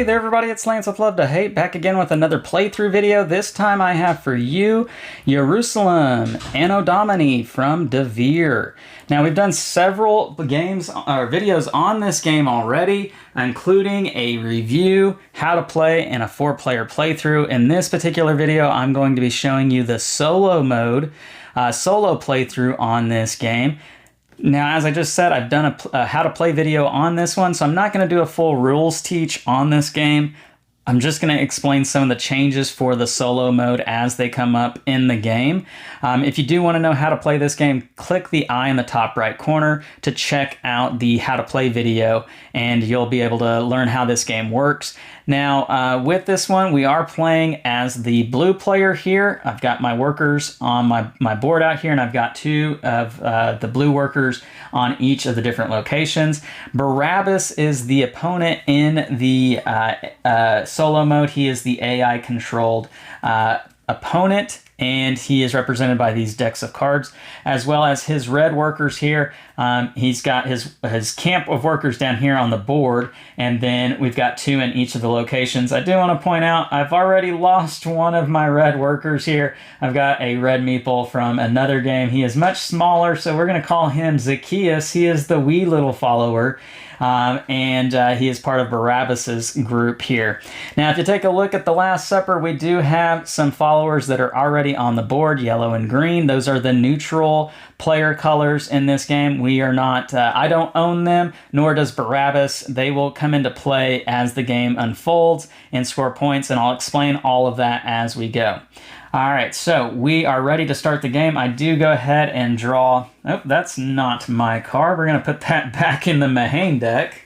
there everybody, it's Lance with Love2Hate, back again with another playthrough video. This time I have for you Ierusalem Anno Domini from Devir. Now we've done several games or videos on this game already, including a review, how to play, and a 4-player playthrough. In this particular video I'm going to be showing you the solo mode, solo playthrough on this game. Now, as I just said, I've done a how to play video on this one, so I'm not going to do a full rules teach on this game. I'm just going to explain some of the changes for the solo mode as they come up in the game. If you do want to know how to play this game, click the eye in the top right corner to check out the how to play video, and you'll be able to learn how this game works. Now, with this one, we are playing as the blue player here. I've got my workers on my board out here, and I've got 2 of the blue workers on each of the different locations. Barabbas is the opponent in the solo mode. He is the AI-controlled opponent, and he is represented by these decks of cards, as well as his red workers here. He's got his camp of workers down here on the board, and then we've got 2 in each of the locations. I do want to point out, I've already lost one of my red workers here. I've got a red meeple from another game. He is much smaller, so we're going to call him Zacchaeus. He is the wee little follower. And he is part of Barabbas's group here. Now, if you take a look at the Last Supper, we do have some followers that are already on the board, yellow and green. Those are the neutral player colors in this game. We are not, I don't own them, nor does Barabbas. They will come into play as the game unfolds and score points, and I'll explain all of that as we go. All right, so we are ready to start the game. I do go ahead and draw. Oh, that's not my card. We're going to put that back in the Mahane deck.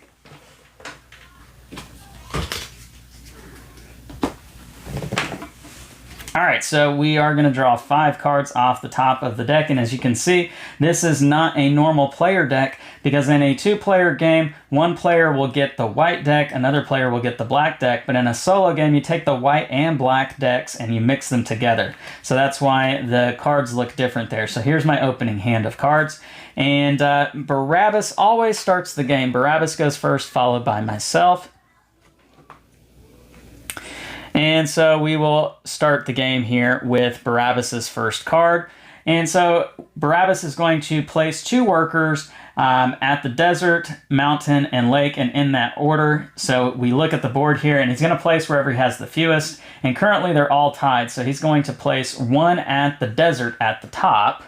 All right, so we are going to draw 5 cards off the top of the deck, and as you can see, this is not a normal player deck, because in a 2-player game, 1 player will get the white deck, another player will get the black deck, but in a solo game, you take the white and black decks and you mix them together. So that's why the cards look different there. So here's my opening hand of cards, and Barabbas always starts the game. Barabbas goes first, followed by myself. And so we will start the game here with Barabbas's first card. And so Barabbas is going to place 2 workers at the desert, mountain, and lake, and in that order. So we look at the board here, and he's going to place wherever he has the fewest. And currently they're all tied, so he's going to place 1 at the desert at the top.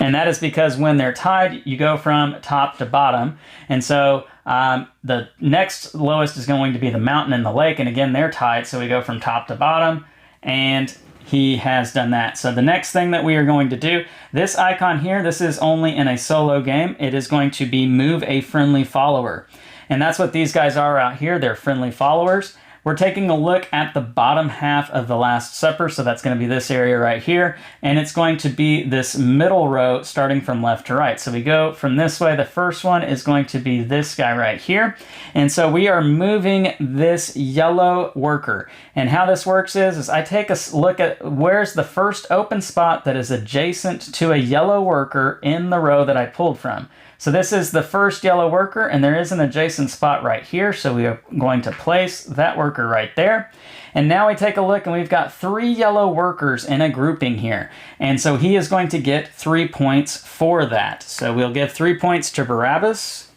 And that is because when they're tied, you go from top to bottom. And so the next lowest is going to be the mountain and the lake. And again, they're tied, so we go from top to bottom. And he has done that. So the next thing that we are going to do, this icon here, this is only in a solo game. It is going to be move a friendly follower. And that's what these guys are out here. They're friendly followers. We're taking a look at the bottom half of the Last Supper, so that's going to be this area right here, and it's going to be this middle row starting from left to right. So we go from this way. The first one is going to be this guy right here, and so we are moving this yellow worker. And how this works is I take a look at where's the first open spot that is adjacent to a yellow worker in the row that I pulled from. So this is the first yellow worker, and there is an adjacent spot right here, so we are going to place that worker right there. And now we take a look, and we've got 3 yellow workers in a grouping here. And so he is going to get 3 points for that. So we'll give 3 points to Barabbas.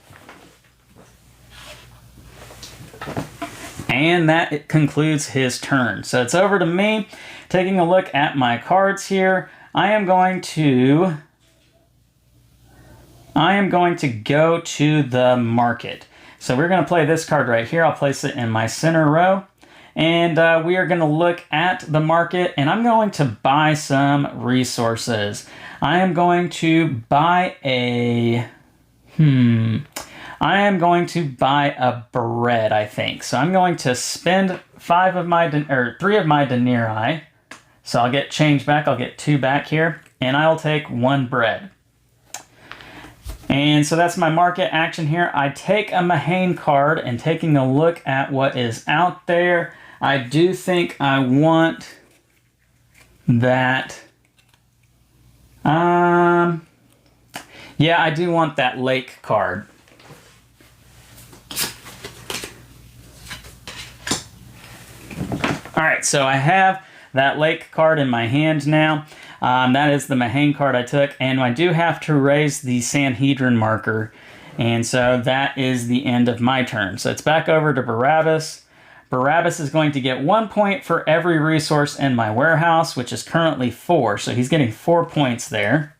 And that concludes his turn. So it's over to me. Taking a look at my cards here, I am going to go to the market. So we're going to play this card right here. I'll place it in my center row. And we are going to look at the market, and I'm going to buy some resources. I am going to buy a bread, I think. So I'm going to spend 3 of my denarii. So I'll get change back. I'll get 2 back here, and I'll take 1 bread. And so that's my market action here. I take a Mahane card, and taking a look at what is out there, I do think I want that. Yeah, I do want that lake card. All right, so I have that lake card in my hand now. That is the Mahane card I took, and I do have to raise the Sanhedrin marker, and so that is the end of my turn. So it's back over to Barabbas. Barabbas is going to get 1 point for every resource in my warehouse, which is currently 4, so he's getting 4 points there.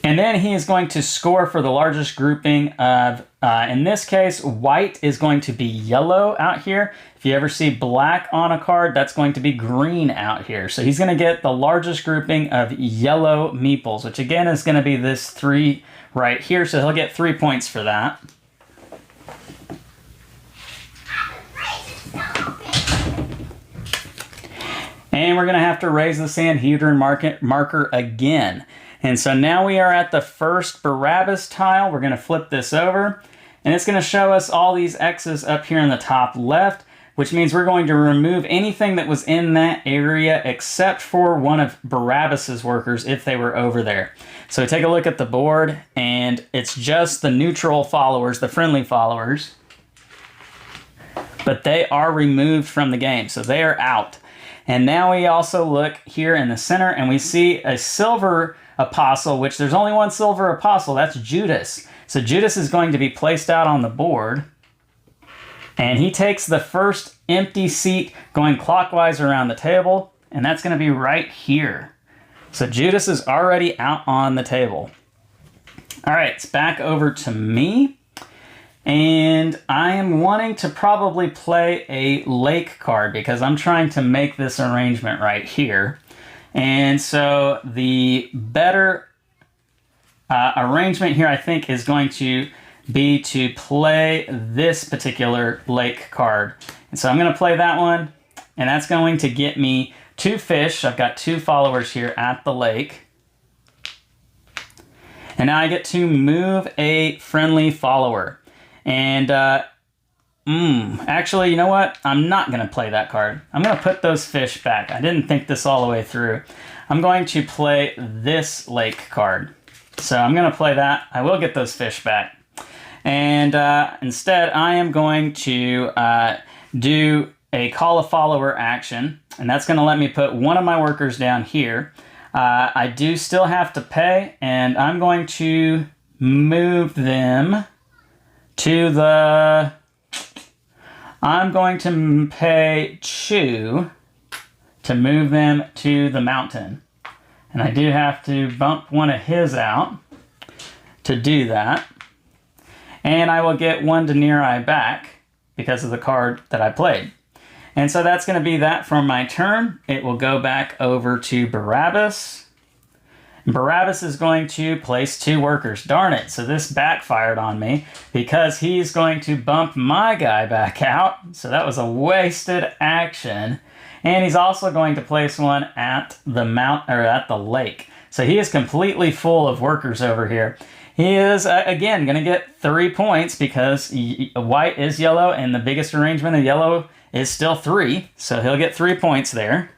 And then he is going to score for the largest grouping of, in this case, white is going to be yellow out here. If you ever see black on a card, that's going to be green out here. So he's going to get the largest grouping of yellow meeples, which again is going to be this 3 right here. So he'll get 3 points for that. And we're going to have to raise the Sanhedrin marker again. And so now we are at the first Barabbas tile. We're going to flip this over, and it's going to show us all these X's up here in the top left, which means we're going to remove anything that was in that area except for one of Barabbas's workers if they were over there. So take a look at the board, and it's just the neutral followers, the friendly followers, but they are removed from the game, so they are out. And now we also look here in the center, and we see a silver apostle, which there's only one silver apostle, that's Judas. So Judas is going to be placed out on the board, and he takes the first empty seat going clockwise around the table, and that's going to be right here. So Judas is already out on the table. All right, it's back over to me, and I am wanting to probably play a lake card because I'm trying to make this arrangement right here. And so the better arrangement here, I think, is going to be to play this particular lake card. And so I'm going to play that one, and that's going to get me 2 fish. I've got 2 followers here at the lake. And now I get to move a friendly follower. And actually, you know what? I'm not going to play that card. I'm going to put those fish back. I didn't think this all the way through. I'm going to play this lake card. So I'm going to play that. I will get those fish back. And instead, I am going to do a call a follower action. And that's going to let me put one of my workers down here. I do still have to pay, and I'm going to move them to the... I'm going to pay Chu to move them to the mountain. And I do have to bump one of his out to do that. And I will get 1 denarii back because of the card that I played. And so that's going to be that for my turn. It will go back over to Barabbas. Barabbas is going to place 2 workers. Darn it, so this backfired on me because he's going to bump my guy back out. So that was a wasted action. And he's also going to place one at the at the lake. So he is completely full of workers over here. He is, again, going to get 3 points because white is yellow, and the biggest arrangement of yellow is still 3. So he'll get 3 points there.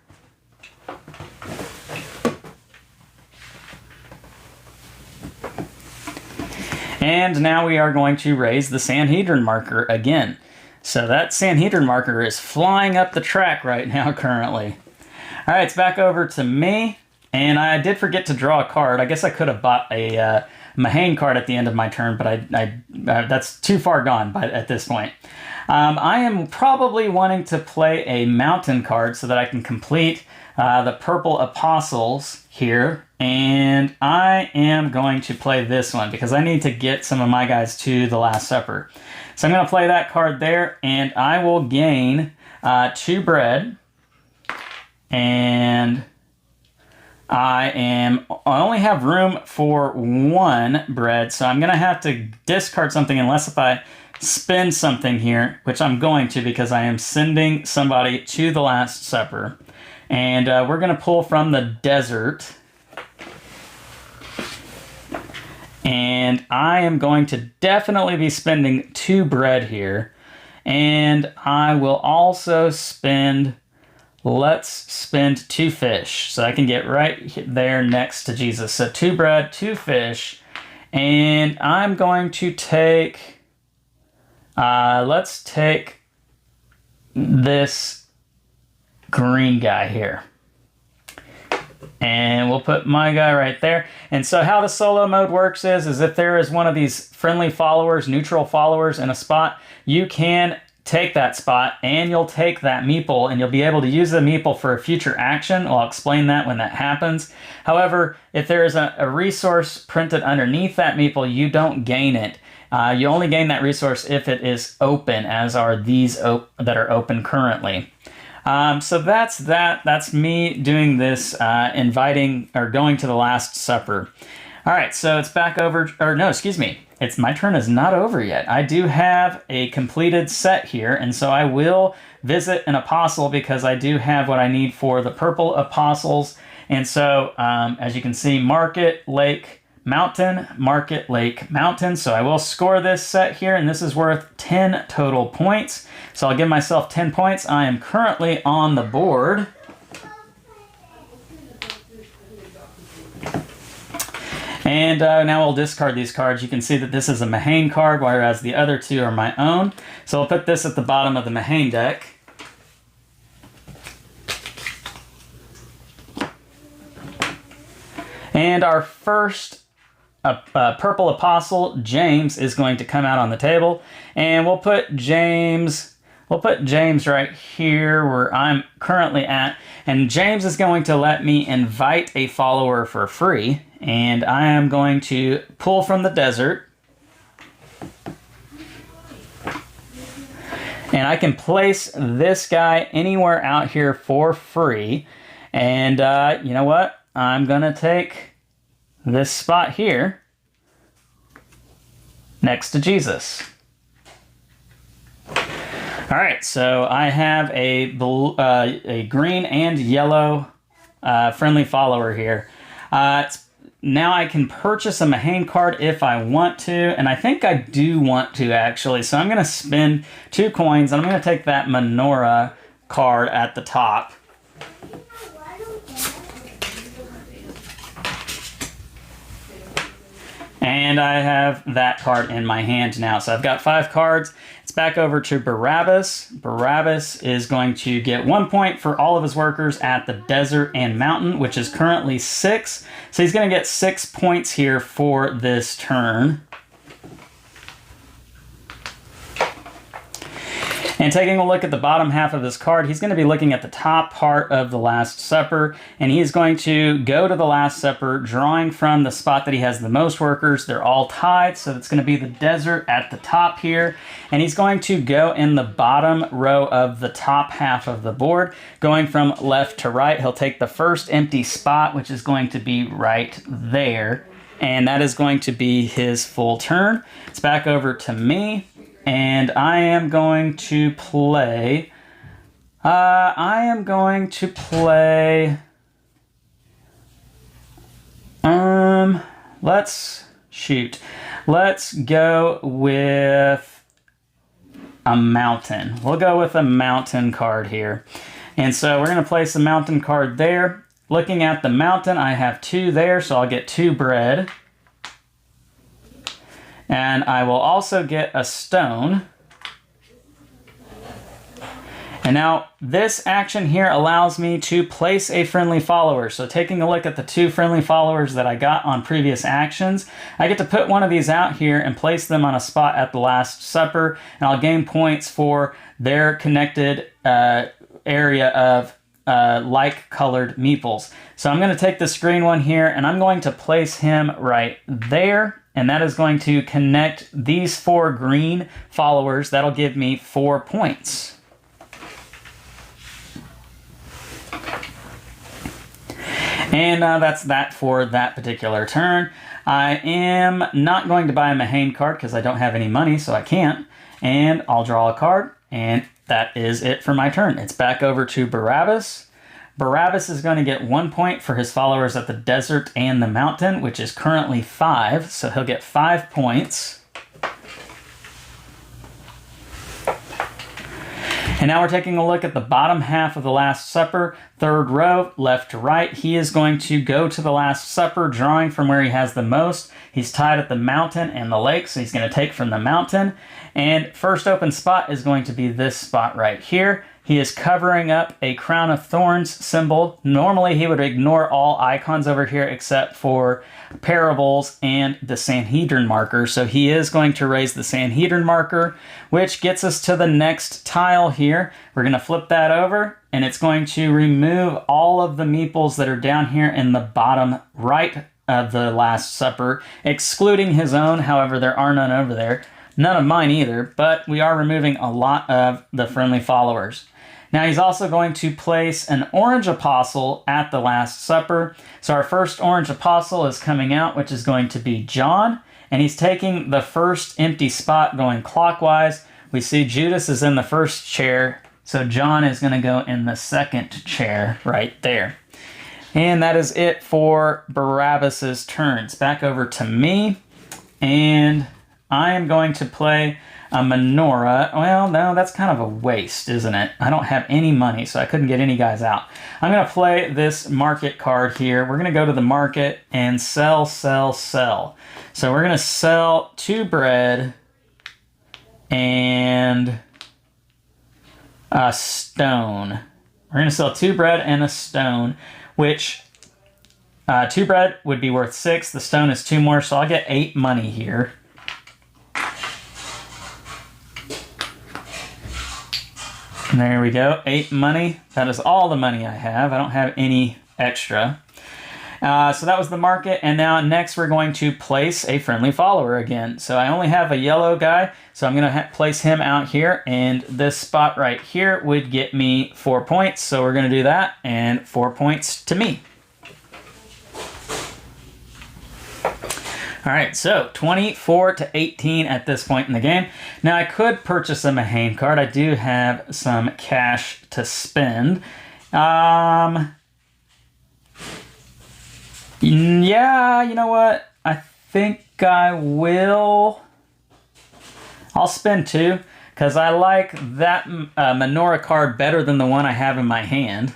And now we are going to raise the Sanhedrin marker again. So that Sanhedrin marker is flying up the track right now currently. All right, it's back over to me. And I did forget to draw a card. I guess I could have bought a Mahane card at the end of my turn, but that's too far gone at this point. I am probably wanting to play a mountain card so that I can complete the purple apostles here. And I am going to play this one because I need to get some of my guys to the Last Supper. So I'm going to play that card there, and I will gain 2 bread. And I only have room for 1 bread, so I'm going to have to discard something unless if I spend something here, which I'm going to because I am sending somebody to the Last Supper. And we're going to pull from the desert. And I am going to definitely be spending 2 bread here. And I will also spend, let's spend 2 fish. So I can get right there next to Jesus. So 2 bread, 2 fish. And I'm going to take, let's take this green guy here. And we'll put my guy right there. And so how the solo mode works is if there is one of these friendly followers, neutral followers in a spot, you can take that spot and you'll take that meeple and you'll be able to use the meeple for a future action. I'll explain that when that happens. However, if there is a resource printed underneath that meeple, you don't gain it. You only gain that resource if it is open, as are these that are open currently. So that's that. That's me doing this, inviting or going to the Last Supper. All right, so it's back over, or no, excuse me. My turn is not over yet. I do have a completed set here, and so I will visit an apostle because I do have what I need for the purple apostles. And so, as you can see, Market, Lake, Mountain, Market, Lake, Mountain. So I will score this set here, and this is worth 10 total points. So I'll give myself 10 points. I am currently on the board. And now we'll discard these cards. You can see that this is a Mahane card, whereas the other two are my own. So I'll put this at the bottom of the Mahane deck. And our first purple apostle, James, is going to come out on the table. And we'll put James right here where I'm currently at. And James is going to let me invite a follower for free. And I am going to pull from the desert. And I can place this guy anywhere out here for free. And you know what? I'm going to take this spot here next to Jesus. All right, so I have a green and yellow friendly follower here. Now I can purchase a Mahane card if I want to, and I think I do want to actually. So I'm going to spend 2 coins, and I'm going to take that Menorah card at the top. And I have that card in my hand now. So I've got 5 cards. It's back over to Barabbas. Barabbas is going to get 1 point for all of his workers at the desert and mountain, which is currently 6. So he's going to get 6 points here for this turn. And taking a look at the bottom half of this card, he's going to be looking at the top part of the Last Supper, and he is going to go to the Last Supper, drawing from the spot that he has the most workers. They're all tied, so it's going to be the desert at the top here, and he's going to go in the bottom row of the top half of the board, going from left to right. He'll take the first empty spot, which is going to be right there, and that is going to be his full turn. It's back over to me. And I am going to play, let's go with a mountain. We'll go with a mountain card here. And so we're going to place the mountain card there. Looking at the mountain, I have 2 there, so I'll get 2 bread. And I will also get a stone. And now this action here allows me to place a friendly follower. So taking a look at the 2 friendly followers that I got on previous actions, I get to put one of these out here and place them on a spot at the Last Supper, and I'll gain points for their connected area of like colored meeples. So I'm going to take this green one here and I'm going to place him right there. And that is going to connect these 4 green followers. That'll give me 4 points. And that's that for that particular turn. I am not going to buy a Mahane card because I don't have any money, so I can't. And I'll draw a card, and that is it for my turn. It's back over to Barabbas. Barabbas is going to get 1 point for his followers at the desert and the mountain, which is currently 5, so he'll get 5 points. And now we're taking a look at the bottom half of the Last Supper, third row, left to right. He is going to go to the Last Supper, drawing from where he has the most. He's tied at the mountain and the lake, so he's going to take from the mountain. And first open spot is going to be this spot right here. He is covering up a crown of thorns symbol. Normally he would ignore all icons over here except for parables and the Sanhedrin marker. So he is going to raise the Sanhedrin marker, which gets us to the next tile here. We're going to flip that over, and it's going to remove all of the meeples that are down here in the bottom right of the Last Supper, excluding his own. However, there are none over there. None of mine either, but we are removing a lot of the friendly followers. Now he's also going to place an orange apostle at the Last Supper. So our first orange apostle is coming out, which is going to be John, and he's taking the first empty spot going clockwise. We see Judas is in the first chair, so John is going to go in the second chair right there. And that is it for Barabbas's turns. Back over to me, and I am going to play a menorah. Well, no, that's kind of a waste, isn't it? I don't have any money, so I couldn't get any guys out. I'm going to play this market card here. We're going to go to the market and sell, sell, sell. So we're going to sell 2 bread and a stone. We're going to sell 2 bread and a stone, which 2 bread would be worth 6. The stone is 2 more, so I'll get 8 money here. And there we go, 8 money. That is all the money I have. I don't have any extra. So that was the market, and now next we're going to place a friendly follower again. So I only have a yellow guy, so I'm going to place him out here, and this spot right here would get me 4 points. So we're going to do that, and 4 points to me. All right, so 24 to 18 at this point in the game. Now I could purchase a Mahane card. I do have some cash to spend. Yeah, you know what? I think I will. I'll spend 2 because I like that menorah card better than the one I have in my hand.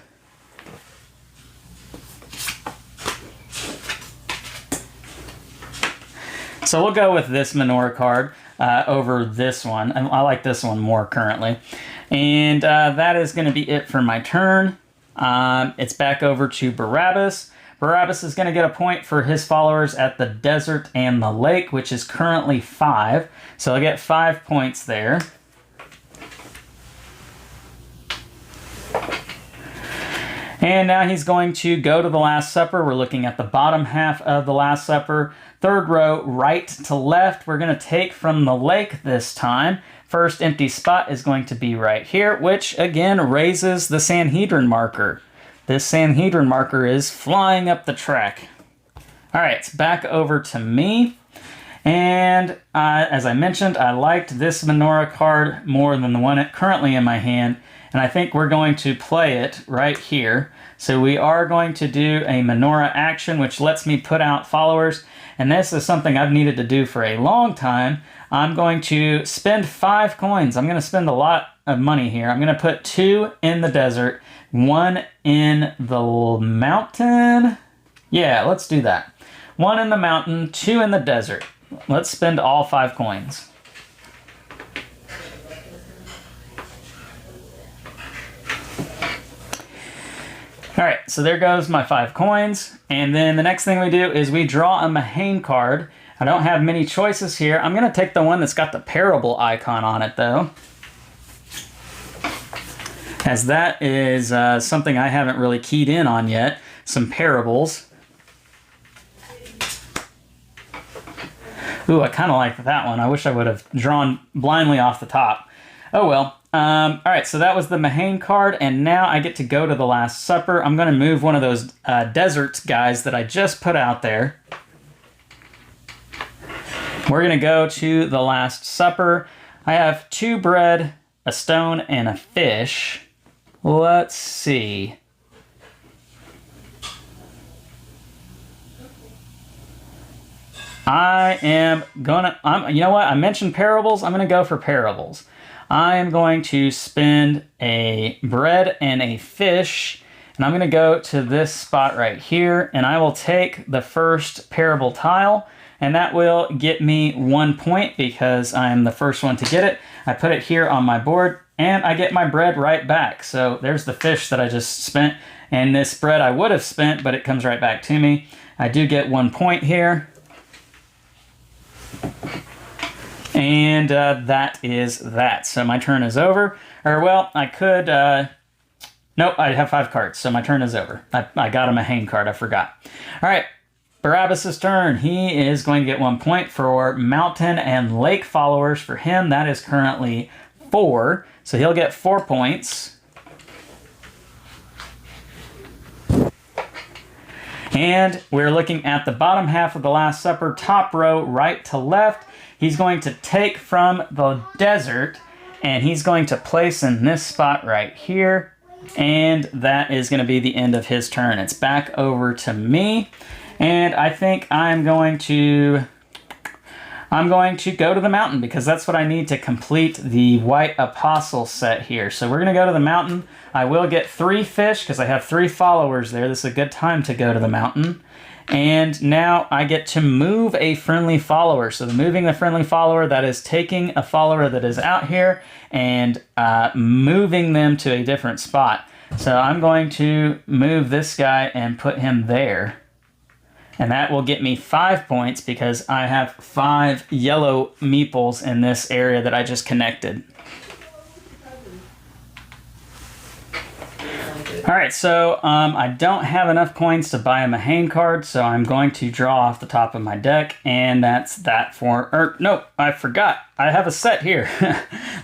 So we'll go with this menorah card over this one. I like this one more currently. And that is going to be it for my turn. It's back over to Barabbas. Barabbas is going to get a point for his followers at the desert and the lake, which is currently 5. So I'll get 5 points there. And now he's going to go to the Last Supper. We're looking at the bottom half of the Last Supper. Third row, right to left. We're going to take from the lake this time. First empty spot is going to be right here, which again raises the Sanhedrin marker. This Sanhedrin marker is flying up the track. All right, it's back over to me. And as I mentioned, I liked this menorah card more than the one currently in my hand. And I think we're going to play it right here. So we are going to do a menorah action, which lets me put out followers. And this is something I've needed to do for a long time. I'm going to spend 5 coins. I'm going to spend a lot of money here. I'm going to put 2 in the desert, 1 in the mountain. Yeah, let's do that. 1 in the mountain, 2 in the desert. Let's spend all 5 coins. All right, so there goes my 5 coins. And then the next thing we do is we draw a Mahane card. I don't have many choices here. I'm going to take the one that's got the parable icon on it, though, as that is something I haven't really keyed in on yet, some parables. Ooh, I kind of like that one. I wish I would have drawn blindly off the top. Oh well. All right, so that was the Mahane card, and now I get to go to the Last Supper. I'm going to move one of those desert guys that I just put out there. We're going to go to the Last Supper. I have 2 bread, a stone, and a fish. Let's see. You know what? I mentioned parables. I'm going to go for parables. I am going to spend a bread and a fish, and I'm going to go to this spot right here, and I will take the first parable tile, and that will get me 1 point because I'm the first one to get it. I put it here on my board, and I get my bread right back. So there's the fish that I just spent, and this bread I would have spent, but it comes right back to me. I do get 1 point here. And that is that. So my turn is over. Or, well, I could... nope, I have 5 cards, so my turn is over. I got him a hang card, I forgot. All right, Barabbas' turn. He is going to get 1 point for mountain and lake followers. For him, that is currently 4. So he'll get 4 points. And we're looking at the bottom half of the Last Supper, top row, right to left. He's going to take from the desert, and he's going to place in this spot right here. And that is going to be the end of his turn. It's back over to me. And I think I'm going to go to the mountain because that's what I need to complete the White Apostle set here. So we're going to go to the mountain. I will get 3 fish because I have 3 followers there. This is a good time to go to the mountain. And now I get to move a friendly follower. So moving the friendly follower, that is taking a follower that is out here and moving them to a different spot. So I'm going to move this guy and put him there. And that will get me 5 points because I have 5 yellow meeples in this area that I just connected. All right, so I don't have enough coins to buy him a hang card, so I'm going to draw off the top of my deck, and that's that for, no, I forgot. I have a set here.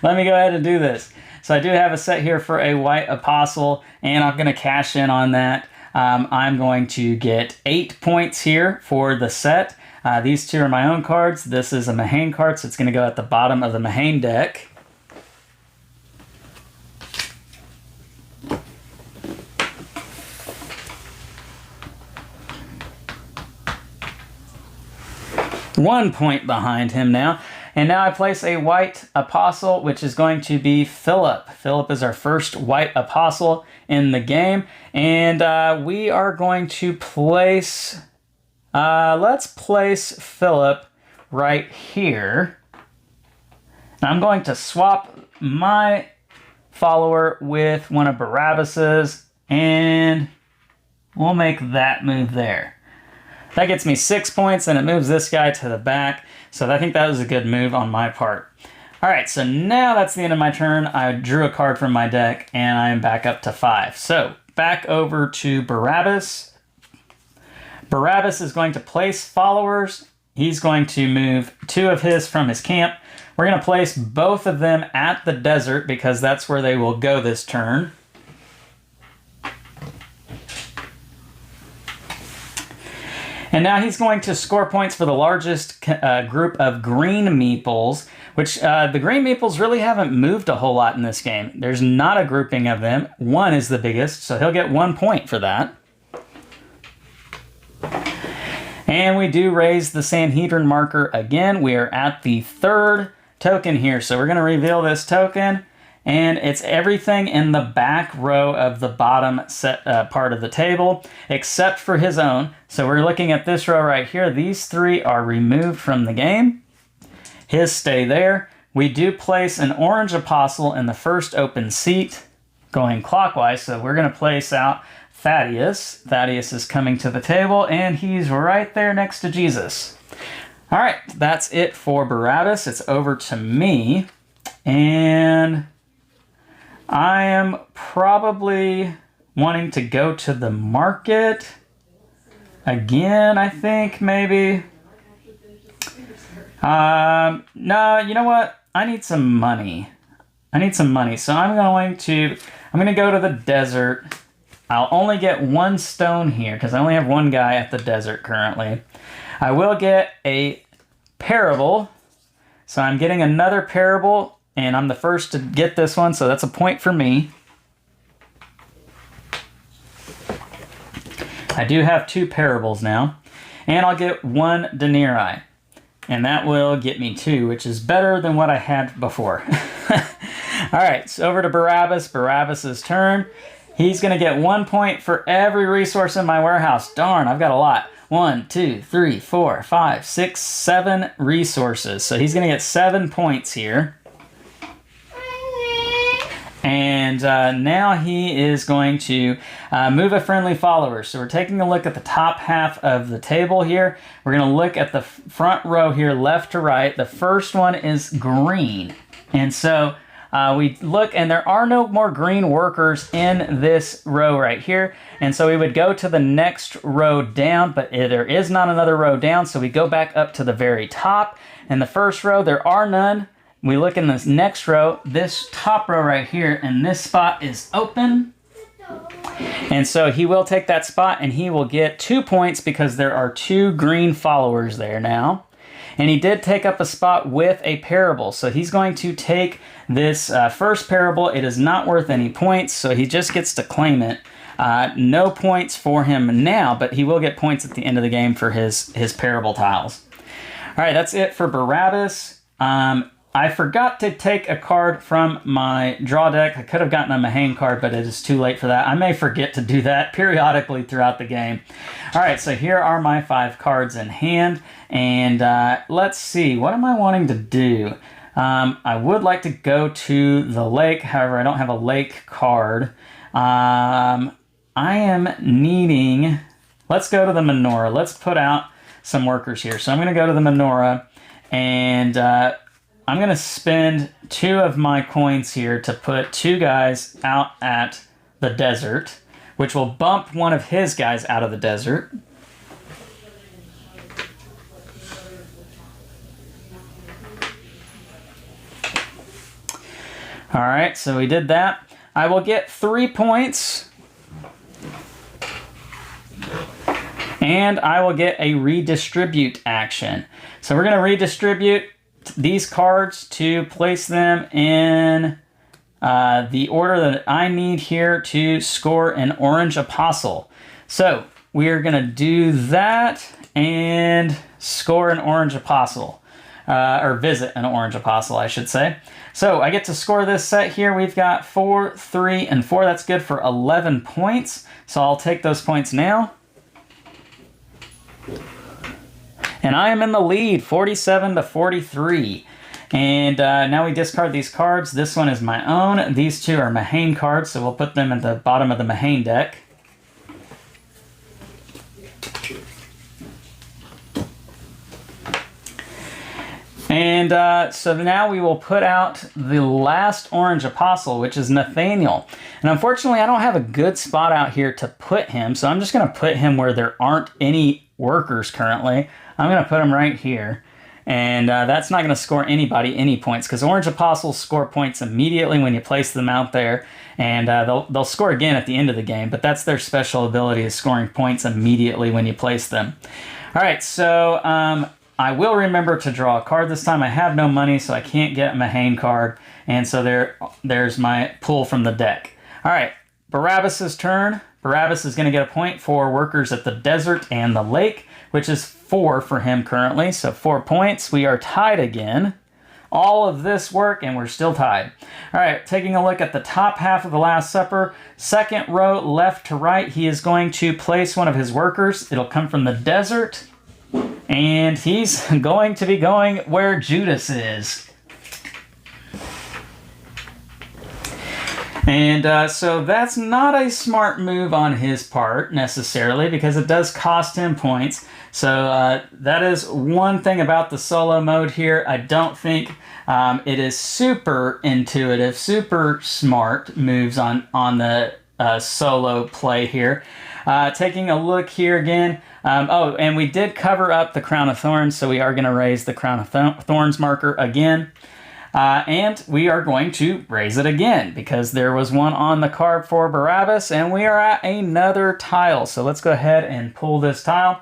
Let me go ahead and do this. So I do have a set here for a White Apostle, and I'm going to cash in on that. I'm going to get 8 points here for the set. These 2 are my own cards. This is a Mahane card, so it's going to go at the bottom of the Mahane deck. One point behind him now. And now I place a White Apostle, which is going to be Philip. Philip is our first White Apostle in the game. And we are going to place... let's place Philip right here. And I'm going to swap my follower with one of Barabbas's. And we'll make that move there. That gets me 6 points, and it moves this guy to the back. So I think that was a good move on my part. All right, so now that's the end of my turn. I drew a card from my deck, and I am back up to 5. So back over to Barabbas. Barabbas is going to place followers. He's going to move 2 of his from his camp. We're going to place both of them at the desert because that's where they will go this turn. And now he's going to score points for the largest group of green meeples, which the green meeples really haven't moved a whole lot in this game. There's not a grouping of them. 1 is the biggest, so he'll get 1 point for that. And we do raise the Sanhedrin marker again. We are at the 3rd token here, so we're going to reveal this token. And it's everything in the back row of the bottom set part of the table, except for his own. So we're looking at this row right here. These 3 are removed from the game. His stay there. We do place an orange apostle in the first open seat, going clockwise. So we're going to place out Thaddeus. Thaddeus is coming to the table, and he's right there next to Jesus. All right, that's it for Barabbas. It's over to me. And I am probably wanting to go to the market again, I think, maybe. No, you know what? I need some money. So I'm going to go to the desert. I'll only get 1 stone here because I only have 1 guy at the desert currently. I will get a parable. So I'm getting another parable. And I'm the first to get this one, so that's a point for me. I do have 2 parables now. And I'll get 1 denarii. And that will get me 2, which is better than what I had before. All right, so over to Barabbas. Barabbas's turn. He's going to get 1 point for every resource in my warehouse. Darn, I've got a lot. 1, 2, 3, 4, 5, 6, 7 resources. So he's going to get 7 points here. And now he is going to move a friendly follower. So we're taking a look at the top half of the table here. We're going to look at the front row here, left to right. The first one is green. And so we look, and there are no more green workers in this row right here. And so we would go to the next row down, but there is not another row down. So we go back up to the very top. In the first row, there are none. We look in this next row, this top row right here, and this spot is open. And so he will take that spot, and he will get 2 points because there are 2 green followers there now. And he did take up a spot with a parable. So he's going to take this first parable. It is not worth any points, so he just gets to claim it. No points for him now, but he will get points at the end of the game for his parable tiles. All right, that's it for Barabbas. I forgot to take a card from my draw deck. I could have gotten a Mahane card, but it is too late for that. I may forget to do that periodically throughout the game. All right, so here are my 5 cards in hand. And let's see, what am I wanting to do? I would like to go to the lake. However, I don't have a lake card. I am needing... Let's go to the menorah. Let's put out some workers here. So I'm going to go to the menorah, and... I'm going to spend 2 of my coins here to put 2 guys out at the desert, which will bump one of his guys out of the desert. All right, so we did that. I will get 3 points, and I will get a redistribute action. So we're going to redistribute these cards to place them in the order that I need here to score an orange apostle. So we're going to do that and score an orange apostle, or visit an orange apostle, I should say. So I get to score this set here. We've got 4, 3, and 4. That's good for 11 points. So I'll take those points now. And I am in the lead, 47 to 43. And now we discard these cards. This one is my own. These 2 are Mahane cards, so we'll put them at the bottom of the Mahane deck. And so now we will put out the last orange apostle, which is Nathaniel. And unfortunately, I don't have a good spot out here to put him, so I'm just going to put him where there aren't any workers currently. I'm going to put him right here. And that's not going to score anybody any points, because orange apostles score points immediately when you place them out there. And they'll score again at the end of the game, but that's their special ability, is scoring points immediately when you place them. All right, so I will remember to draw a card this time. I have no money, so I can't get a Mahane card. And so there's my pull from the deck. All right, Barabbas' turn. Barabbas is going to get a point for workers at the desert and the lake, which is 4 for him currently. So 4 points. We are tied again. All of this work, and we're still tied. All right, taking a look at the top half of the Last Supper. Second row, left to right, he is going to place one of his workers. It'll come from the desert. And he's going to be going where Judas is. And so that's not a smart move on his part, necessarily, because it does cost him points. So that is one thing about the solo mode here. I don't think it is super intuitive, super smart moves on the solo play here. Taking a look here again. Oh, and we did cover up the Crown of Thorns, so we are going to raise the Crown of Thorns marker again. And we are going to raise it again, because there was one on the card for Barabbas, and we are at another tile. So let's go ahead and pull this tile.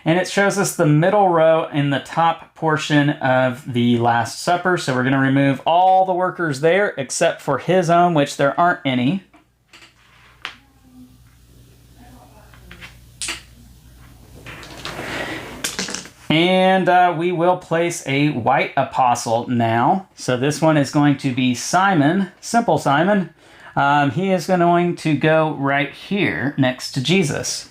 And it shows us the middle row in the top portion of the Last Supper. So we're going to remove all the workers there, except for his own, which there aren't any. And we will place a white apostle now. So this one is going to be Simon, Simple Simon. He is going to go right here next to Jesus.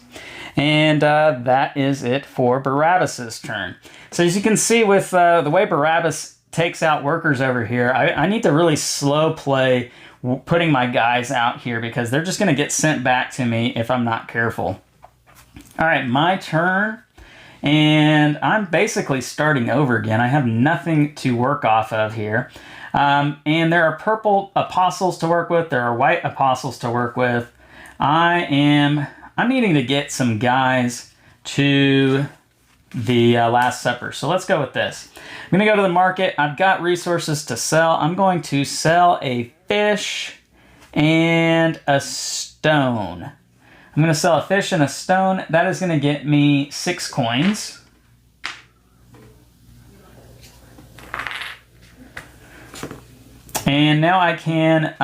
And that is it for Barabbas's turn. So as you can see with the way Barabbas takes out workers over here, I need to really slow play putting my guys out here because they're just going to get sent back to me if I'm not careful. All right, my turn. And I'm basically starting over again. I have nothing to work off of here. And there are purple apostles to work with. There are white apostles to work with. I'm needing to get some guys to the Last Supper. So let's go with this. I'm going to go to the market. I've got resources to sell. I'm going to sell a fish and a stone. I'm going to sell a fish and a stone. That is going to get me 6 coins. And now I can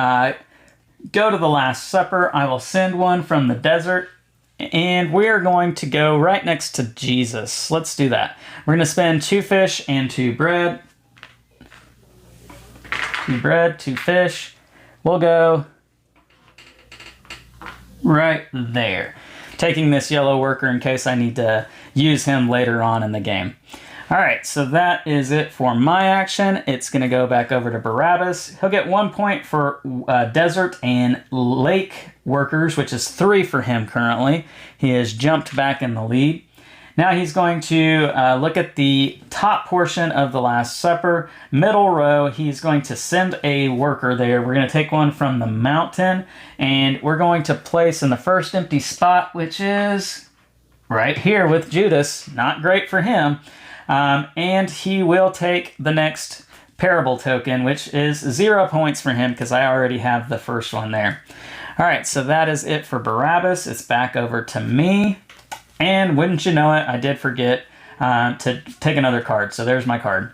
go to the Last Supper. I will send one from the desert. And we're going to go right next to Jesus. Let's do that. We're going to spend 2 fish and 2 bread. 2 bread, 2 fish. We'll go right there. Taking this yellow worker in case I need to use him later on in the game. All right, so that is it for my action. It's going to go back over to Barabbas. He'll get 1 point for desert and lake workers, which is 3 for him currently. He has jumped back in the lead. Now he's going to look at the top portion of the Last Supper, middle row. He's going to send a worker there. We're going to take one from the mountain, and we're going to place in the first empty spot, which is right here with Judas. Not great for him. And he will take the next parable token, which is 0 points for him because I already have the first one there. All right, so that is it for Barabbas. It's back over to me. And wouldn't you know it, I did forget to take another card. So there's my card.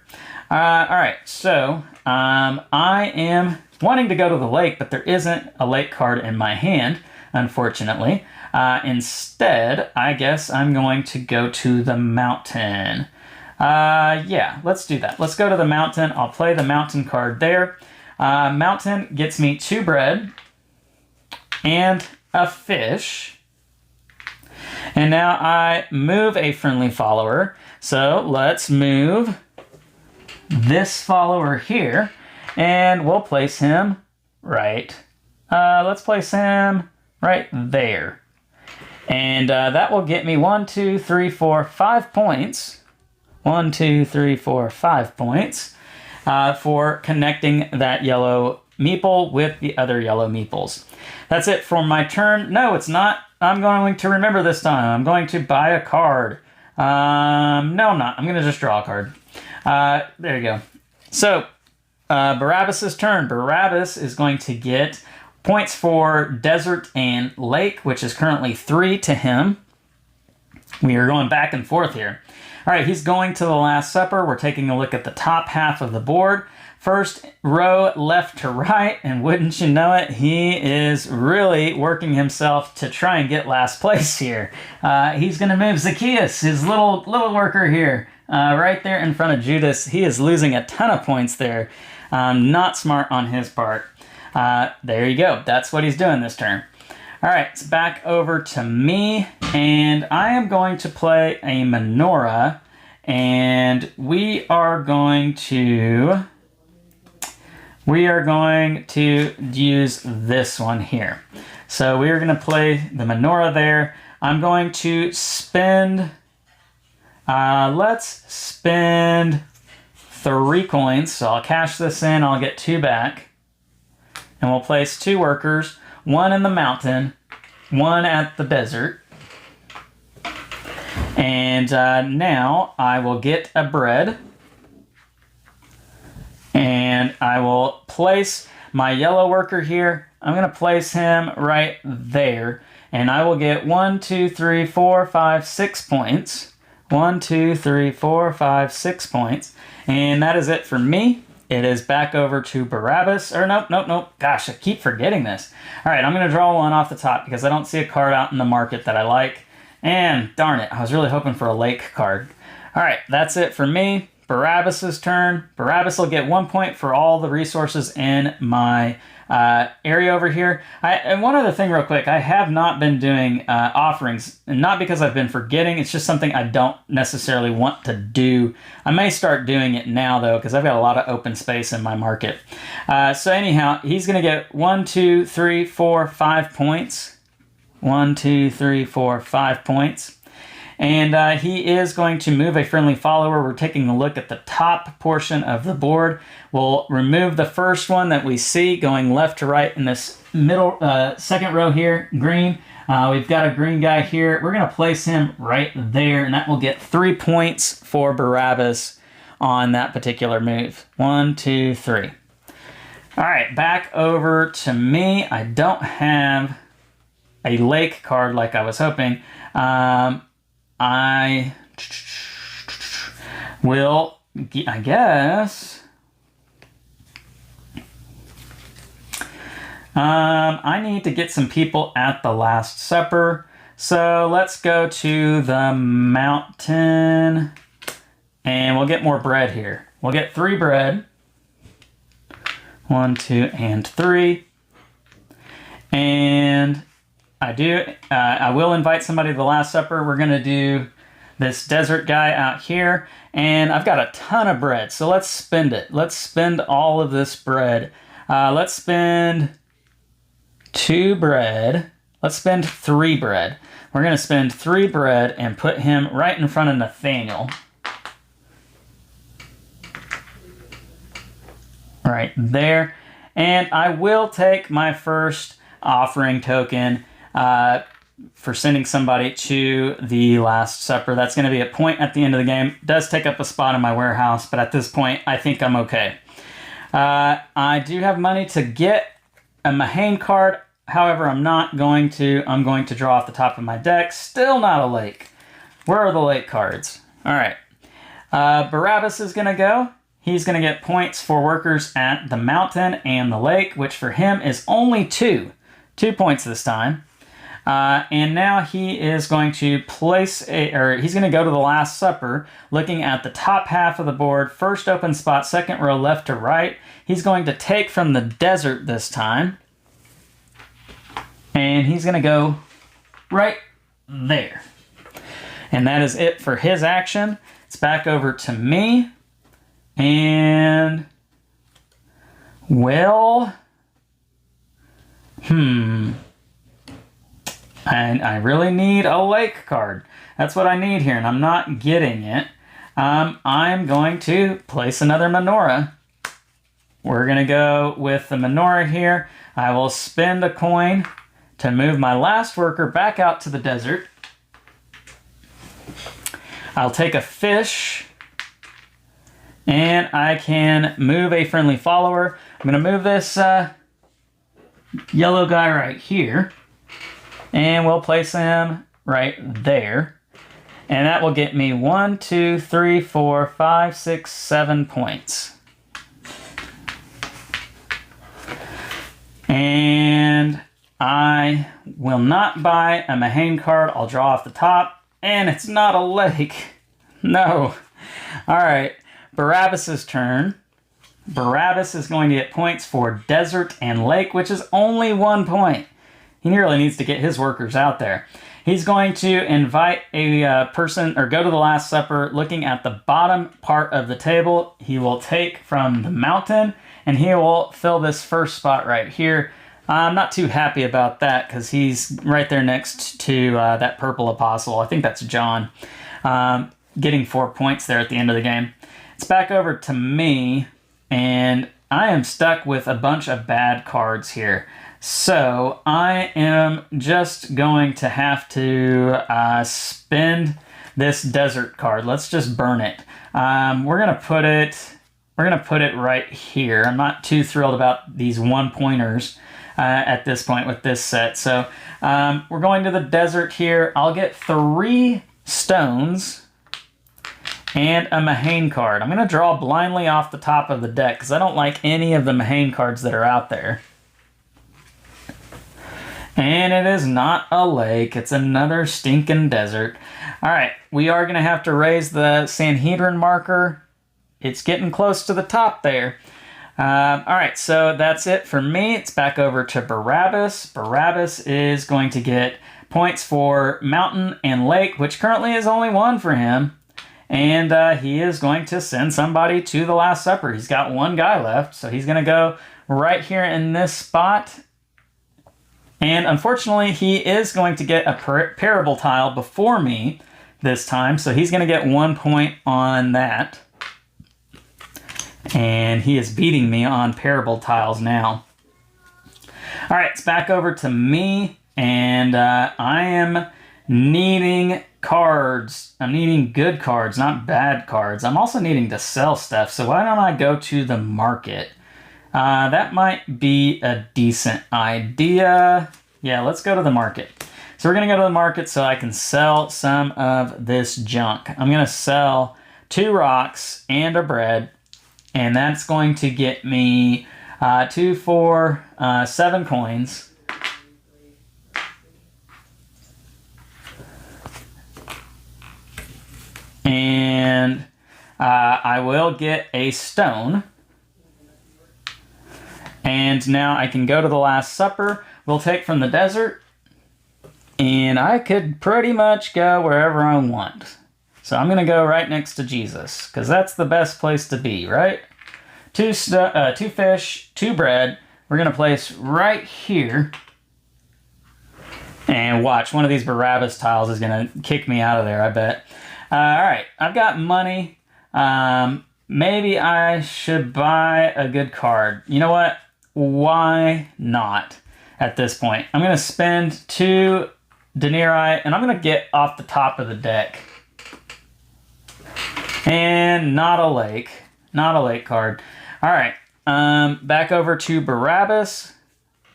All right, so I am wanting to go to the lake, but there isn't a lake card in my hand, unfortunately. Instead, I guess I'm going to go to the mountain. Yeah, let's do that. Let's go to the mountain. I'll play the mountain card there. Mountain gets me 2 bread and a fish. And now I move a friendly follower. So let's move this follower here. And we'll place him right. Let's place him right there. And that will get me 1, 2, 3, 4, 5 points. 1, 2, 3, 4, 5 points for connecting that yellow meeple with the other yellow meeples. That's it for my turn. No, it's not. I'm going to remember this time. I'm going to buy a card. No, I'm not. I'm going to just draw a card. There you go. So, Barabbas' turn. Barabbas is going to get points for desert and lake, which is currently 3 to him. We are going back and forth here. All right, he's going to the Last Supper. We're taking a look at the top half of the board. First row left to right, and wouldn't you know it, he is really working himself to try and get last place here. He's going to move Zacchaeus, his little worker here, right there in front of Judas. He is losing a ton of points there. Not smart on his part. There you go. That's what he's doing this turn. All right, it's back over to me, and I am going to play a menorah, and we are going to use this one here. So we are going to play the menorah there. I'm going to spend, let's spend 3 coins. So I'll cash this in, I'll get 2 back. And we'll place 2 workers, 1 in the mountain, 1 at the desert. And now I will get a bread. And I will place my yellow worker here. I'm going to place him right there. And I will get 1, 2, 3, 4, 5, 6 points. 1, 2, 3, 4, 5, 6 points. And that is it for me. It is back over to Barabbas. Or nope. Gosh, I keep forgetting this. All right, I'm going to draw one off the top because I don't see a card out in the market that I like. And darn it, I was really hoping for a lake card. All right, that's it for me. Barabbas's turn. Barabbas will get 1 point for all the resources in my area over here. And one other thing real quick, I have not been doing offerings, and not because I've been forgetting, it's just something I don't necessarily want to do. I may start doing it now though, because I've got a lot of open space in my market. So anyhow, he's gonna get 1, 2, 3, 4, 5 points. 1, 2, 3, 4, 5 points. And he is going to move a friendly follower. We're taking a look at the top portion of the board. We'll remove the first one that we see going left to right in this middle second row here, green. We've got a green guy here. We're going to place him right there, and that will get 3 points for Barabbas on that particular move. 1, 2, 3. All right, back over to me. I don't have a lake card like I was hoping. I will, I guess, I need to get some people at the Last Supper. So let's go to the mountain and we'll get more bread here. We'll get 3 bread. 1, 2, and 3. And I will invite somebody to the Last Supper. We're going to do this desert guy out here. And I've got a ton of bread, so let's spend it. Let's spend all of this bread. Let's spend 2 bread. Let's spend 3 bread. We're going to spend 3 bread and put him right in front of Nathaniel. Right there. And I will take my first offering token for sending somebody to the Last Supper. That's going to be a point at the end of the game. It does take up a spot in my warehouse, but at this point, I think I'm okay. I do have money to get a Mahane card. However, I'm going to draw off the top of my deck. Still not a lake. Where are the lake cards? All right. Barabbas is going to go. He's going to get points for workers at the mountain and the lake, which for him is only 2. 2 points this time. And now he is going to he's going to go to the Last Supper, looking at the top half of the board, first open spot, second row left to right. He's going to take from the desert this time. And he's going to go right there. And that is it for his action. It's back over to me. And, well, and I really need a lake card. That's what I need here, and I'm not getting it. I'm going to place another menorah. We're going to go with the menorah here. I will spend a coin to move my last worker back out to the desert. I'll take a fish, and I can move a friendly follower. I'm going to move this yellow guy right here. And we'll place him right there. And that will get me 1, 2, 3, 4, 5, 6, 7 points. And I will not buy a Mahane card. I'll draw off the top. And it's not a lake. No. All right. Barabbas's turn. Barabbas is going to get points for desert and lake, which is only 1 point. He really needs to get his workers out there. He's going to invite a person, or go to the Last Supper, looking at the bottom part of the table. He will take from the mountain, and he will fill this first spot right here. I'm not too happy about that, because he's right there next to that purple apostle. I think that's John. Getting 4 points there at the end of the game. It's back over to me, and I am stuck with a bunch of bad cards here. So I am just going to have to spend this desert card. Let's just burn it. We're gonna put it right here. I'm not too thrilled about these 1-pointers at this point with this set. So we're going to the desert here. I'll get 3 stones and a Mahane card. I'm gonna draw blindly off the top of the deck because I don't like any of the Mahane cards that are out there. And it is not a lake. It's another stinking desert. All right, we are going to have to raise the Sanhedrin marker. It's getting close to the top there. All right, so that's it for me. It's back over to Barabbas. Barabbas is going to get points for mountain and lake, which currently is only one for him. And he is going to send somebody to the Last Supper. He's got one guy left, so he's going to go right here in this spot. And unfortunately, he is going to get a parable tile before me this time, so he's going to get 1 point on that. And he is beating me on parable tiles now. All right, it's back over to me, and I am needing cards. I'm needing good cards, not bad cards. I'm also needing to sell stuff, so why don't I go to the market? That might be a decent idea. Yeah, let's go to the market. So we're going to go to the market so I can sell some of this junk. I'm going to sell 2 rocks and a bread, and that's going to get me 2, 4, 7 coins. And I will get a stone. And now I can go to the Last Supper. We'll take from the desert. And I could pretty much go wherever I want. So I'm going to go right next to Jesus, because that's the best place to be, right? 2 fish, 2 bread. We're going to place right here. And watch, one of these Barabbas tiles is going to kick me out of there, I bet. All right, I've got money. Maybe I should buy a good card. You know what? Why not at this point? I'm going to spend 2 denarii, and I'm going to get off the top of the deck. And not a lake. Not a lake card. All right, back over to Barabbas.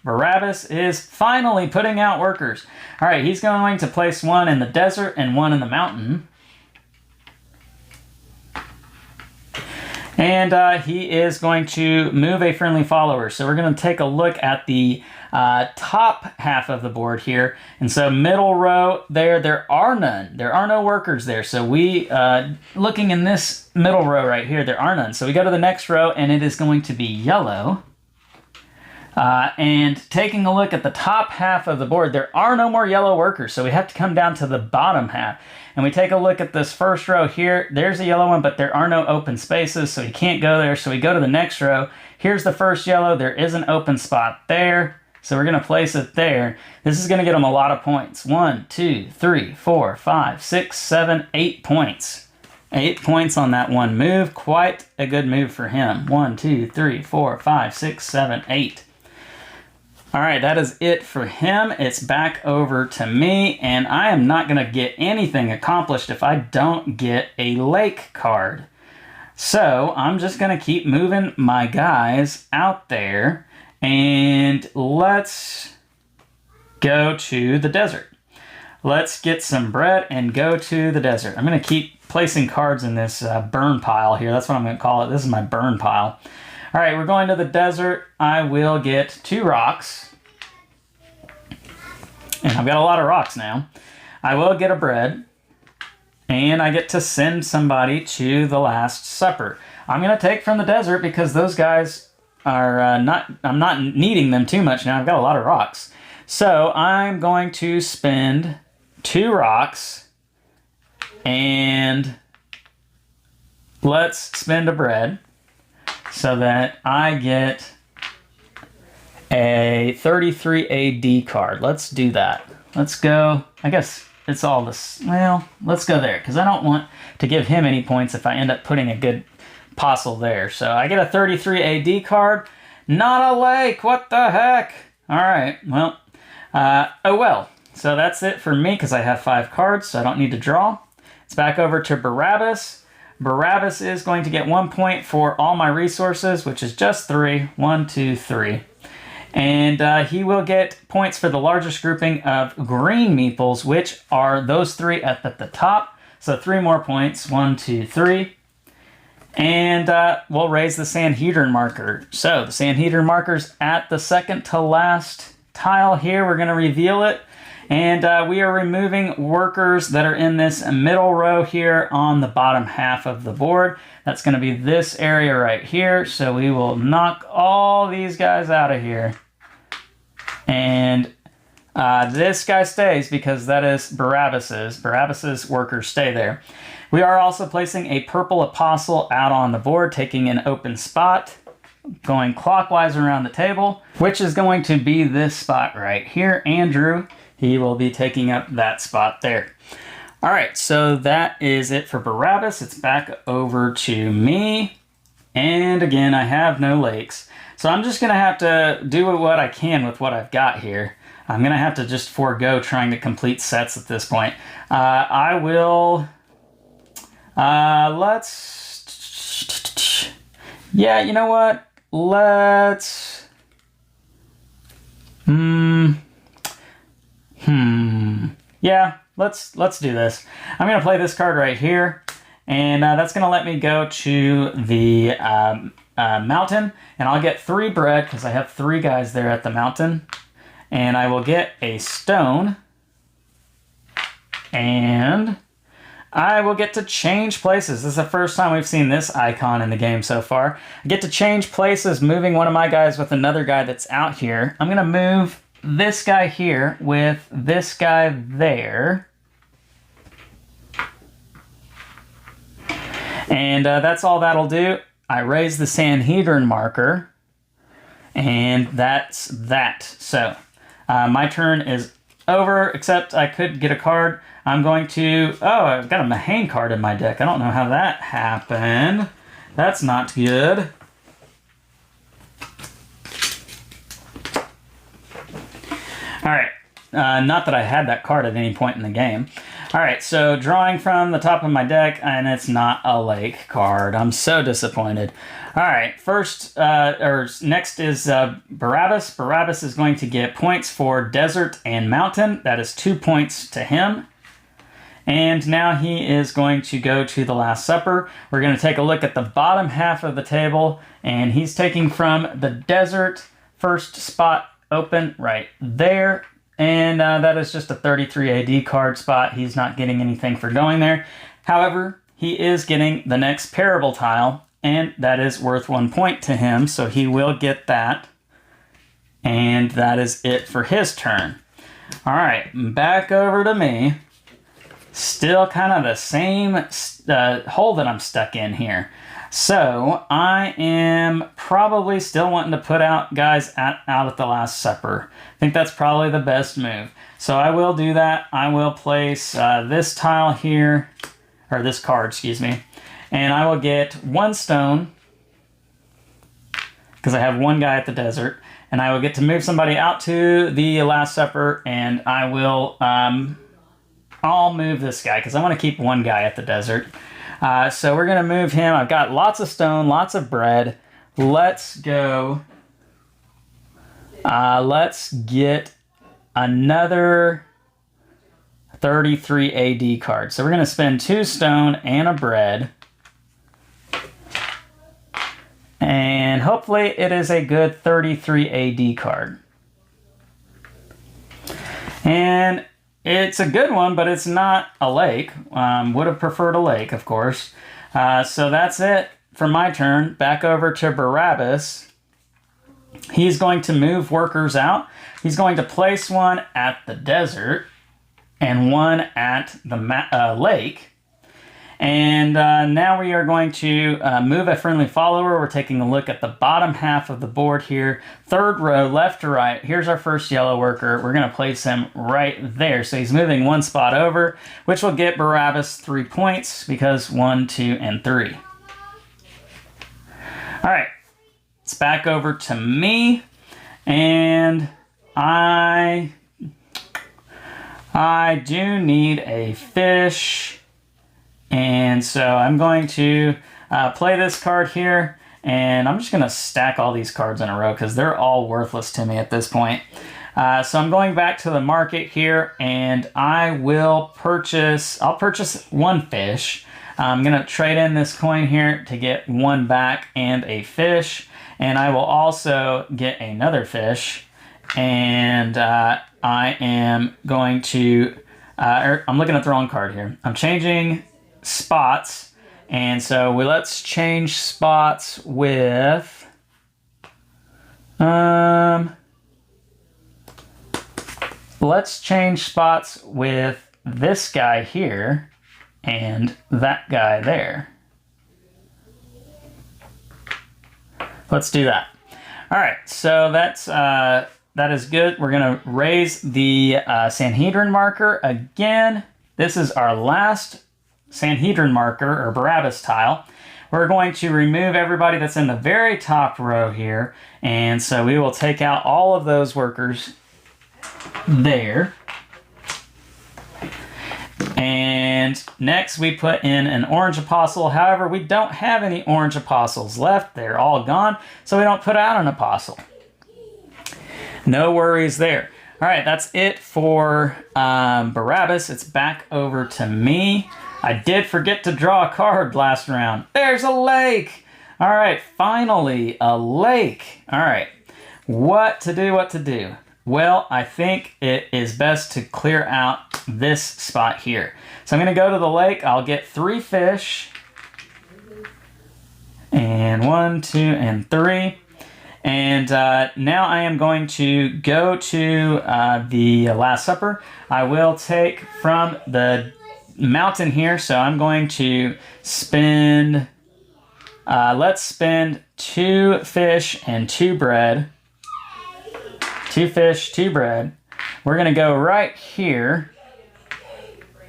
Barabbas is finally putting out workers. All right, he's going to place 1 in the desert and 1 in the mountain. And he is going to move a friendly follower. So we're going to take a look at the top half of the board here. And so middle row there are none. There are no workers there. So we, looking in this middle row right here, there are none. So we go to the next row, and it is going to be yellow. And taking a look at the top half of the board, there are no more yellow workers. So we have to come down to the bottom half. And we take a look at this first row here. There's a yellow one, but there are no open spaces, so you can't go there. So we go to the next row. Here's the first yellow. There is an open spot there. So we're going to place it there. This is going to get him a lot of points. 1, 2, 3, 4, 5, 6, 7, 8 points. 8 points on that one move. Quite a good move for him. 1, 2, 3, 4, 5, 6, 7, 8. All right, that is it for him. It's back over to me, and I am not going to get anything accomplished if I don't get a lake card. So I'm just going to keep moving my guys out there, and let's go to the desert. Let's get some bread and go to the desert. I'm going to keep placing cards in this burn pile here. That's what I'm going to call it. This is my burn pile. All right, we're going to the desert. I will get 2 rocks. And I've got a lot of rocks now. I will get a bread. And I get to send somebody to the Last Supper. I'm going to take from the desert because those guys are I'm not needing them too much now. I've got a lot of rocks. So I'm going to spend 2 rocks. And let's spend a bread. So that I get a 33 AD card. Let's do that. Let's go. I guess it's all this. Well, let's go there because I don't want to give him any points if I end up putting a good apostle there. So I get a 33 AD card. Not a lake. What the heck? All right. Well, oh well. So that's it for me because I have 5 cards, so I don't need to draw. It's back over to Barabbas. Barabbas is going to get 1 point for all my resources, which is just 3. 1, 2, 3. And he will get points for the largest grouping of green meeples, which are those 3 at the top. So 3 more points. 1, 2, 3. And we'll raise the Sanhedrin marker. So the Sanhedrin marker's at the second to last tile here. We're going to reveal it. And we are removing workers that are in this middle row here on the bottom half of the board. That's going to be this area right here. So we will knock all these guys out of here. And this guy stays because that is Barabbas's. Barabbas's workers stay there. We are also placing a purple apostle out on the board, taking an open spot, going clockwise around the table, which is going to be this spot right here. Andrew, he will be taking up that spot there. All right, so that is it for Barabbas. It's back over to me. And again, I have no lakes. So I'm just gonna have to do what I can with what I've got here. I'm gonna have to just forego trying to complete sets at this point. I will, yeah, you know what? Yeah, let's do this. I'm gonna play this card right here, and that's gonna let me go to the mountain, and I'll get 3 bread because I have 3 guys there at the mountain, and I will get a stone, and I will get to change places. This is the first time we've seen this icon in the game so far. I get to change places, moving one of my guys with another guy that's out here. I'm gonna move this guy here with this guy there. And that's all that'll do. I raise the Sanhedrin marker, and that's that. So my turn is over, except I could get a card. I'm going to, oh, I've got a Mahane card in my deck. I don't know how that happened. That's not good. All right, not that I had that card at any point in the game. All right, so drawing from the top of my deck, and it's not a lake card. I'm so disappointed. All right, next is Barabbas. Barabbas is going to get points for desert and mountain. That is 2 points to him. And now he is going to go to the Last Supper. We're going to take a look at the bottom half of the table, and he's taking from the desert, first spot open right there. And that is just a 33 AD card spot. He's not getting anything for going there. However, he is getting the next parable tile, and that is worth 1 point to him, so he will get that. And that is it for his turn. All right, back over to me. Still kind of the same hole that I'm stuck in here. So I am probably still wanting to put out guys out at the Last Supper. I think that's probably the best move. So I will do that. I will place this tile here, or this card, excuse me, and I will get 1 stone because I have 1 guy at the desert, and I will get to move somebody out to the Last Supper, and I will, I'll move this guy because I want to keep 1 guy at the desert. So we're going to move him. I've got lots of stone, lots of bread. Let's go. Let's get another 33 AD card. So we're going to spend 2 stone and a bread. And hopefully it is a good 33 AD card. And it's a good one, but it's not a lake. Would have preferred a lake, of course. So that's it for my turn. Back over to Barabbas. He's going to move workers out. He's going to place 1 at the desert and 1 at the lake. And now we are going to move a friendly follower. We're taking a look at the bottom half of the board here. 3rd row, left to right. Here's our first yellow worker. We're going to place him right there. So he's moving 1 spot over, which will get Barabbas 3 points because 1, 2, and 3. All right, it's back over to me. And I do need a fish. And so I'm going to play this card here, and I'm just going to stack all these cards in a row because they're all worthless to me at this point. So I'm going back to the market here, and I'll purchase 1 fish. I'm going to trade in this coin here to get 1 back and a fish, and I will also get another fish, And I am going to, I'm looking at the wrong card here. I'm changing spots. And so let's change spots with, let's change spots with this guy here and that guy there. Let's do that. All right, so that is good. We're gonna raise the Sanhedrin marker again. This is our last Sanhedrin marker, or Barabbas tile. We're going to remove everybody that's in the very top row here, and so we will take out all of those workers there. And next we put in an orange apostle. However, we don't have any orange apostles left. They're all gone, so we don't put out an apostle. No worries there. All right, that's it for Barabbas. It's back over to me. I did forget to draw a card last round. There's a lake. All right, finally a lake. All right, what to do? Well, I think it is best to clear out this spot here. So I'm going to go to the lake. I'll get 3 fish. And 1, 2, and 3. And now I am going to go to the Last Supper. I will take from the mountain here. So I'm going to spend, let's spend 2 fish and 2 bread. 2 fish, 2 bread. We're going to go right here,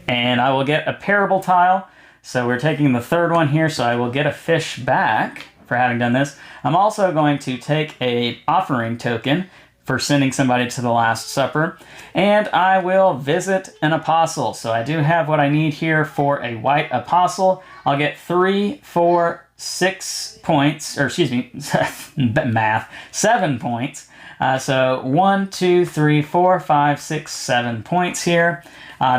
and I will get a parable tile. So we're taking the 3rd one here, so I will get a fish back for having done this. I'm also going to take a offering token for sending somebody to the Last Supper, and I will visit an apostle. So I do have what I need here for a white apostle. I'll get 3, 4, 6 points, or excuse me, math, 7 points. So 1, 2, 3, 4, 5, 6, 7 points here.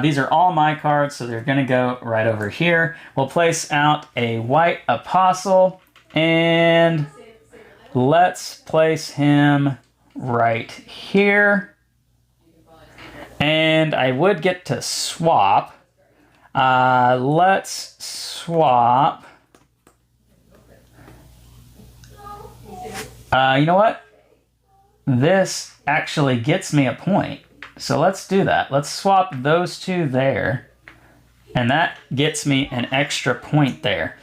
These are all my cards, so they're going to go right over here. We'll place out a white apostle, and let's place him right here. And I would get to swap. Let's swap. You know what? This actually gets me a point. So let's do that. Let's swap those 2 there. And that gets me an extra point there.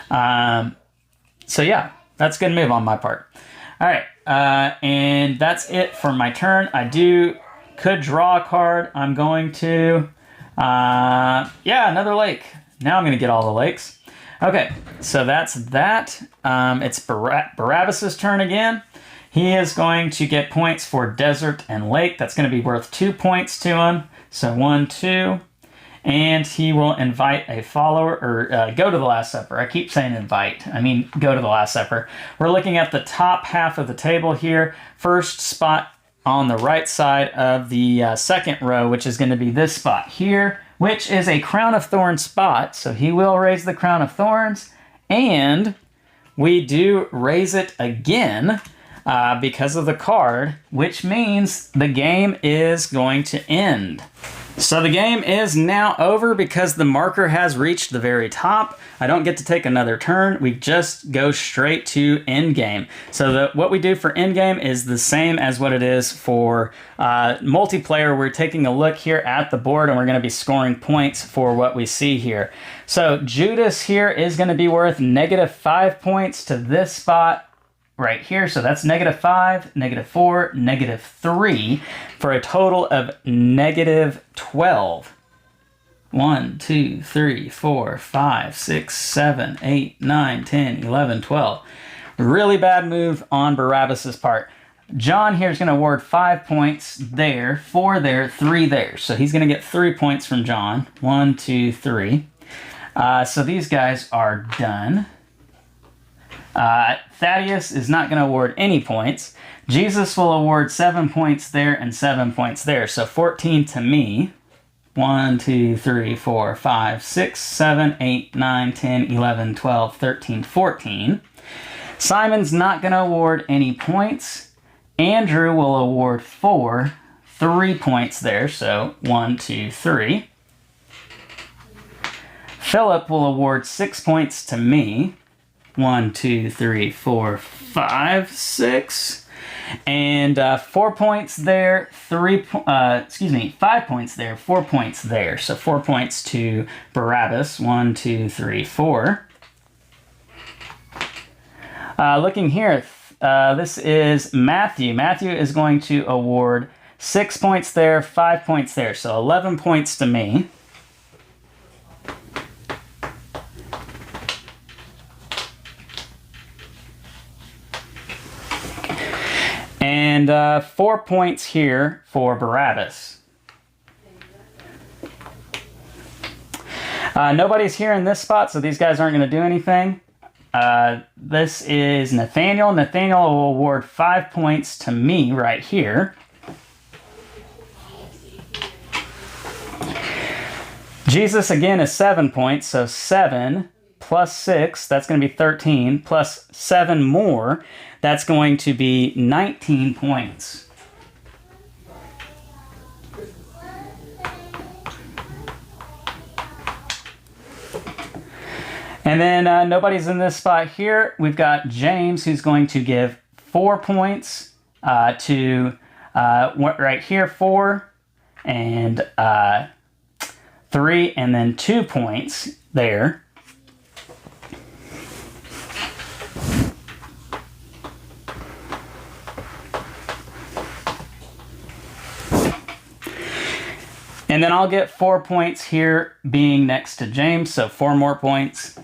So yeah, that's a good move on my part. All right, and that's it for my turn. I could draw a card. I'm going to, yeah, another lake. Now I'm going to get all the lakes. Okay, so that's that. It's Barabbas' turn again. He is going to get points for desert and lake. That's going to be worth 2 points to him. So 1, 2. And he will invite a follower, or go to the Last Supper. I keep saying invite. I mean, go to the Last Supper. We're looking at the top half of the table here. First spot on the right side of the 2nd row, which is going to be this spot here, which is a Crown of Thorns spot. So he will raise the Crown of Thorns. And we do raise it again. Because of the card, which means the game is going to end. So the game is now over because the marker has reached the very top. I don't get to take another turn. We just go straight to endgame. So what we do for endgame is the same as what it is for multiplayer. We're taking a look here at the board, and we're going to be scoring points for what we see here. So Judas here is going to be worth -5 points to this spot right here. So that's -5, -4, -3 for a total of -12. 1, 2, 3, 4, 5, 6, 7, 8, 9, 10, 11, 12. Really bad move on Barabbas' part. John here is going to award 5 points there, 4 there, 3 there. So he's going to get 3 points from John. 1, 2, 3. So these guys are done. Thaddeus is not going to award any points. Jesus will award 7 points there and 7 points there. So 14 to me. 1, 2, 3, 4, 5, 6, 7, 8, 9, 10, 11, 12, 13, 14. Simon's not going to award any points. Andrew will award 4, 3 points there, so 1, 2, 3. Philip will award 6 points to me. 1, 2, 3, 4, 5, 6. And 4 points there, 5 points there, 4 points there. So 4 points to Barabbas. 1, 2, 3, 4. Looking here, this is Matthew. Matthew is going to award 6 points there, 5 points there. So 11 points to me. And 4 points here for Barabbas. Nobody's here in this spot, so these guys aren't going to do anything. This is Nathaniel. Nathaniel will award 5 points to me right here. Jesus again is 7 points, so 7 plus 6, that's going to be 13, plus 7 more, that's going to be 19 points. And then nobody's in this spot here. We've got James, who's going to give 4 points to right here, 4, and 3, and then 2 points there. And then I'll get 4 points here being next to James, so 4 more points.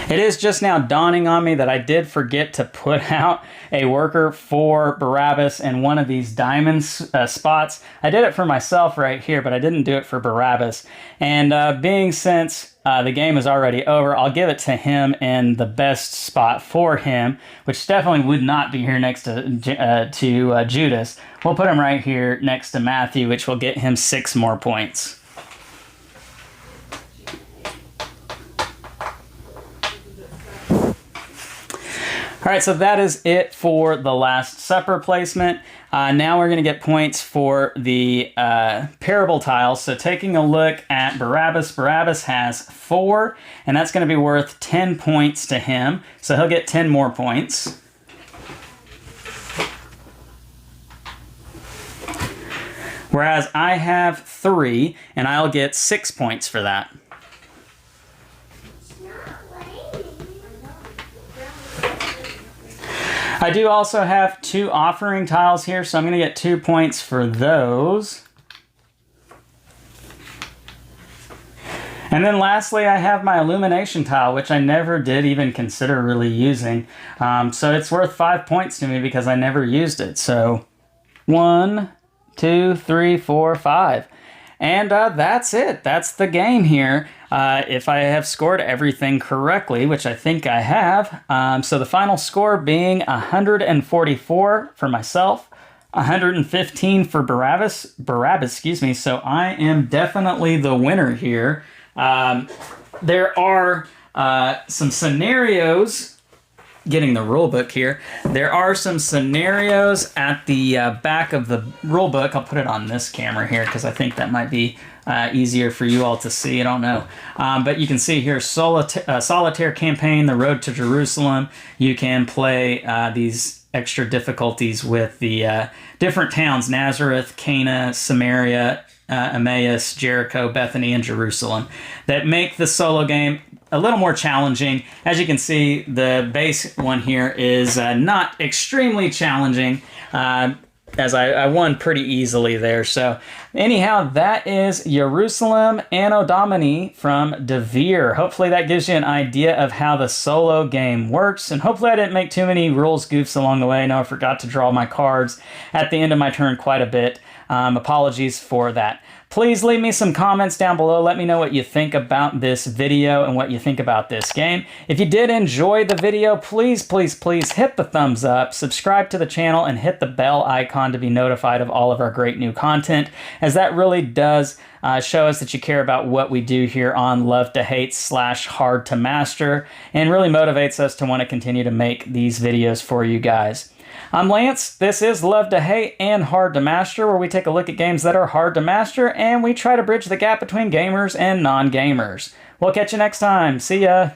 It is just now dawning on me that I did forget to put out a worker for Barabbas in one of these diamond spots. I did it for myself right here, but I didn't do it for Barabbas. And since the game is already over, I'll give it to him in the best spot for him, which definitely would not be here next to Judas. We'll put him right here next to Matthew, which will get him 6 more points. All right, so that is it for the Last Supper placement. Now we're going to get points for the parable tiles. So taking a look at Barabbas, Barabbas has 4, and that's going to be worth 10 points to him. So he'll get 10 more points. Whereas I have 3, and I'll get 6 points for that. I do also have 2 offering tiles here, so I'm going to get 2 points for those. And then lastly, I have my illumination tile, which I never did even consider really using. So it's worth 5 points to me because I never used it. So 1, 2, 3, 4, 5. And that's it. That's the game here. If I have scored everything correctly, which I think I have. So the final score being 144 for myself, 115 for Barabbas, excuse me. So I am definitely the winner here. There are some scenarios. Getting the rule book here. There are some scenarios at the back of the rule book. I'll put it on this camera here because I think that might be easier for you all to see. I don't know. But you can see here, Solitaire Campaign, The Road to Jerusalem. You can play these extra difficulties with the different towns, Nazareth, Cana, Samaria, Emmaus, Jericho, Bethany, and Jerusalem, that make the solo game a little more challenging. As you can see, the base one here is not extremely challenging, as I won pretty easily there. So anyhow, that is Ierusalem Anno Domini from Devir. Hopefully that gives you an idea of how the solo game works, and hopefully I didn't make too many rules goofs along the way. I know I forgot to draw my cards at the end of my turn quite a bit. Apologies for that. Please leave me some comments down below. Let me know what you think about this video and what you think about this game. If you did enjoy the video, please, please, please hit the thumbs up, subscribe to the channel, and hit the bell icon to be notified of all of our great new content, as that really does show us that you care about what we do here on Love2Hate / Hard2Master, and really motivates us to want to continue to make these videos for you guys. I'm Lance, this is Love2Hate and Hard2Master, where we take a look at games that are hard to master, and we try to bridge the gap between gamers and non-gamers. We'll catch you next time. See ya!